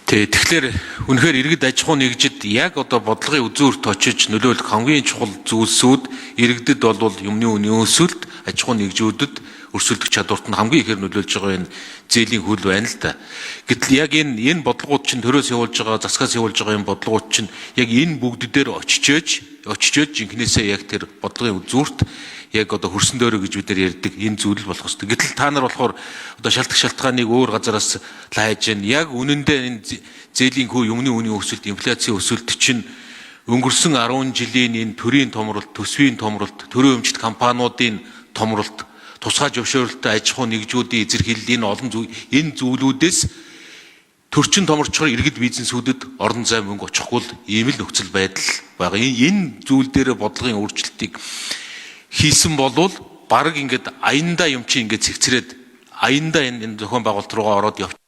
Тэгэхээр үнэхээр иргэд аж ахуй нэгжид яг одоо бодлогын үзүүрт очиж нөлөөлөх хамгийн чухал зүйлсүүд иргэдэд бол юмны үнийн өсөлт, аж ахуй нэгжүүдэд өрсөлдөх чадварт нь хамгийн ихээр нөлөөлж байгаа энэ зээлийн хөл байна л да. Гэтэл яг энэ бодлогууд чинь төрөөс явуулж байгаа, засгаас явуулж байгаа энэ бодлогууд чинь яг энэ бүгд дээр очиж жинхнээсээ яг тэр бодлогын үзүүрт яг одоо хөрсөн дөөрөө гэж бид нар ярьдаг энэ зүйл болох ёстой. Гэтэл та нар болохоор одоо шалтгааныг өөр газараас лайж яг үнэндээ энэ зээлийн хүү юмны үнийн өсөлт, инфляцийн өсөлт чинь өнгөрсөн 10 жилийн энэ төрийн томролт, төсвийн томролт, төрийн өмчт компаниудын томролт, тусгай зөвшөөрөлтөй аж ахуй нэгжүүдийн эзэрхийллийн олон энэ зүйлүүдээс төрчин томорчхоор иргэд бизнесүүдэд орон зай мөнгө очихгүй л ийм л нөхцөл байдал байгаа. Энэ зүйл дээр бодлогын өөрчлөлтийг хийсэн болвол баг ингээд аяндаа юм чи ингээд цэгцрээд аяндаа энэ зохион байгуулалт руугаа ороод явчих.